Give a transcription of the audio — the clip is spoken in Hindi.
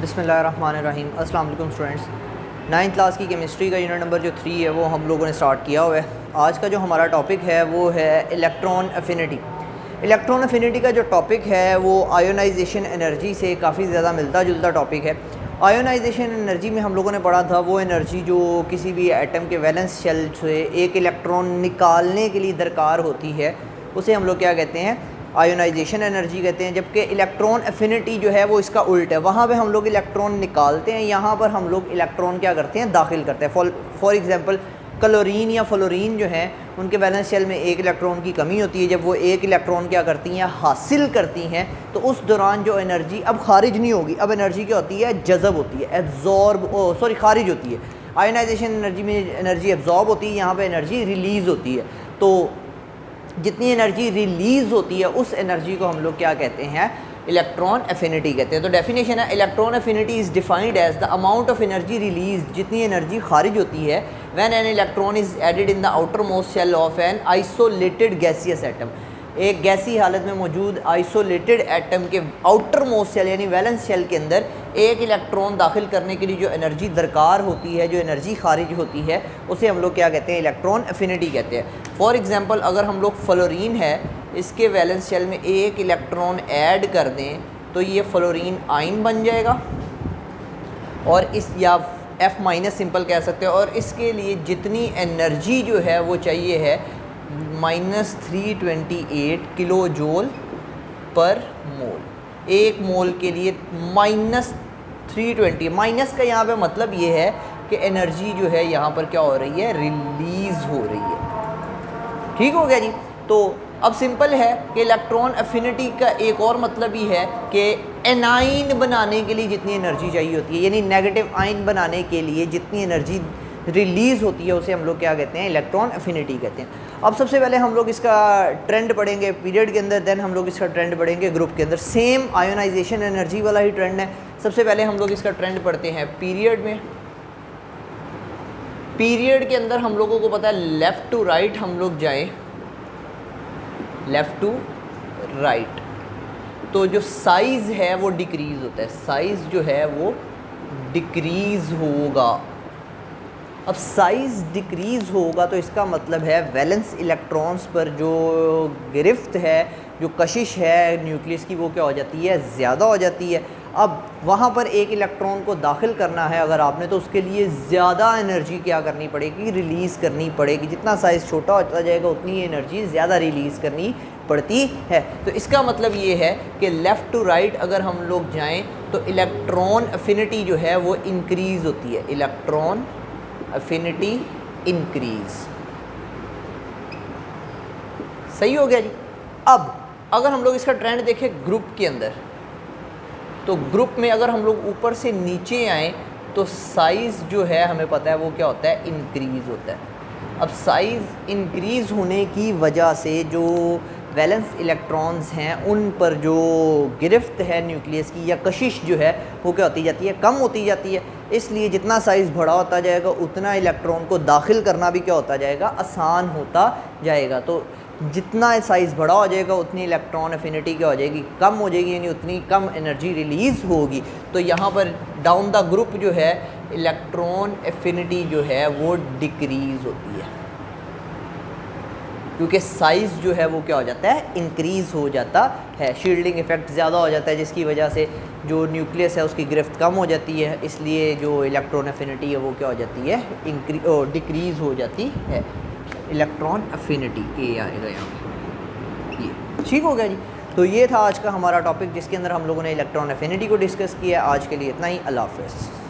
बिस्मिल्लाहिर्रहमानिर्रहीम। अस्सलाम वालेकुम स्टूडेंट्स। 9th क्लास की केमिस्ट्री का यूनिट नंबर जो 3 है वो हम लोगों ने स्टार्ट किया हुआ है। आज का जो हमारा टॉपिक है वो है इलेक्ट्रॉन एफिनिटी। इलेक्ट्रॉन एफिनिटी का जो टॉपिक है वो आयोनाइजेशन एनर्जी से काफ़ी ज़्यादा मिलता जुलता टॉपिक है। आयोनाइजेशन एनर्जी में हम लोगों ने पढ़ा था वो एनर्जी जो किसी भी एटम के वैलेंस शेल से एक इलेक्ट्रॉन निकालने के लिए दरकार होती है उसे हम लोग क्या कहते हैं, आयोनाइजेशन एनर्जी कहते हैं। जबकि इलेक्ट्रॉन एफिनिटी जो है वो इसका उल्ट है, वहाँ पे हम लोग इलेक्ट्रॉन निकालते हैं, यहाँ पर हम लोग इलेक्ट्रॉन क्या करते हैं, दाखिल करते हैं। फॉर एग्जांपल क्लोरीन या फ्लोरीन जो है उनके वैलेंस शेल में एक इलेक्ट्रॉन की कमी होती है। जब वो एक इलेक्ट्रॉन क्या करती हैं, हासिल करती हैं, तो उस दौरान जो एनर्जी अब खारिज नहीं होगी, अब एनर्जी क्या होती है, जज़ब होती है, खारिज होती है। आयोनाइजेशन एनर्जी में एनर्जी एब्जॉर्ब होती है, यहाँ पर एनर्जी रिलीज़ होती है। तो जितनी एनर्जी रिलीज़ होती है उस एनर्जी को हम लोग क्या कहते हैं, इलेक्ट्रॉन एफिनिटी कहते हैं। तो डेफिनेशन है, electron affinity is defined as the amount of energy release, जितनी एनर्जी खारिज होती है when an electron is added in the outermost shell of an isolated gaseous atom. एक गैसी हालत में मौजूद आइसोलेटेड एटम के आउटर मोस्ट शेल यानी वैलेंस शेल के अंदर एक इलेक्ट्रॉन दाखिल करने के लिए जो एनर्जी दरकार होती है, जो एनर्जी खारिज होती है, उसे हम लोग क्या कहते हैं, इलेक्ट्रॉन एफिनिटी कहते हैं। फॉर एग्जांपल अगर हम लोग फ्लोरीन है, इसके वैलेंस शेल में एक इलेक्ट्रॉन ऐड कर दें तो ये फ्लोरीन आयन बन जाएगा, और इस या F माइनस सिंपल कह सकते हैं। और इसके लिए जितनी एनर्जी जो है वो चाहिए है -328 किलो जूल पर मोल। एक मोल के लिए -320, माइनस का यहाँ पे मतलब ये है कि एनर्जी जो है यहाँ पर क्या हो रही है, रिलीज़ हो रही है। ठीक हो गया जी। तो अब सिंपल है कि इलेक्ट्रॉन एफिनिटी का एक और मतलब ही है कि एनाइन बनाने के लिए जितनी एनर्जी चाहिए होती है, यानी नेगेटिव आयन बनाने के लिए जितनी एनर्जी रिलीज़ होती है उसे हम लोग क्या कहते हैं, इलेक्ट्रॉन एफिनिटी कहते हैं। अब सबसे पहले हम लोग इसका ट्रेंड पढ़ेंगे पीरियड के अंदर, देन हम लोग इसका ट्रेंड पढ़ेंगे ग्रुप के अंदर। सेम आयोनाइजेशन एनर्जी वाला ही ट्रेंड है। सबसे पहले हम लोग इसका ट्रेंड पढ़ते हैं पीरियड में। पीरियड के अंदर हम लोगों को पता है लेफ़्ट टू राइट हम लोग जाएँ, लेफ़्ट टू राइट, तो जो साइज़ है वो डिक्रीज़ होता है, साइज़ जो है वो डिक्रीज़ होगा। अब साइज़ डिक्रीज़ होगा तो इसका मतलब है वैलेंस इलेक्ट्रॉन्स पर जो गिरफ्त है, जो कशिश है न्यूक्लियस की, वो क्या हो जाती है, ज़्यादा हो जाती है। अब वहाँ पर एक इलेक्ट्रॉन को दाखिल करना है अगर आपने, तो उसके लिए ज़्यादा एनर्जी क्या करनी पड़ेगी, रिलीज़ करनी पड़ेगी। जितना साइज़ छोटा होता जाएगा उतनी एनर्जी ज़्यादा रिलीज़ करनी पड़ती है। तो इसका मतलब ये है कि लेफ़्ट टू राइट अगर हम लोग जाएं तो इलेक्ट्रॉन एफिनिटी जो है वो इंक्रीज़ होती है, इलेक्ट्रॉन एफिनिटी इंक्रीज़। सही हो गया जी। अब अगर हम लोग इसका ट्रेंड देखें ग्रुप के अंदर, तो ग्रुप में अगर हम लोग ऊपर से नीचे आएँ तो साइज़ जो है हमें पता है वो क्या होता है, इंक्रीज़ होता है। अब साइज़ इंक्रीज़ होने की वजह से जो वैलेंस इलेक्ट्रॉन्स हैं उन पर जो गिरफ्त है न्यूक्लियस की या कशिश जो है वो क्या होती जाती है, कम होती जाती है। इसलिए जितना साइज़ बड़ा होता जाएगा उतना इलेक्ट्रॉन को दाखिल करना भी क्या होता जाएगा, आसान होता जाएगा। तो जितना साइज़ बड़ा हो जाएगा उतनी इलेक्ट्रॉन एफिनिटी क्या हो जाएगी, कम हो जाएगी, यानी उतनी कम एनर्जी रिलीज़ होगी। तो यहाँ पर डाउन द ग्रुप जो है इलेक्ट्रॉन एफिनिटी जो है वो डिक्रीज़ होती है, क्योंकि साइज़ जो है वो क्या हो जाता है, इंक्रीज़ हो जाता है। शील्डिंग इफ़ेक्ट ज़्यादा हो जाता है जिसकी वजह से जो न्यूक्लियस है उसकी गिरफ्त कम हो जाती है, इसलिए जो इलेक्ट्रॉन एफिनिटी है वो क्या हो जाती है, डिक्रीज़ हो जाती है। इलेक्ट्रॉन एफिनिटी ये आएगा यहाँ पे, ये ठीक हो गया जी। तो ये था आज का हमारा टॉपिक जिसके अंदर हम लोगों ने इलेक्ट्रॉन एफिनिटी को डिस्कस किया। आज के लिए इतना ही, अल्लाह हाफ़िज़।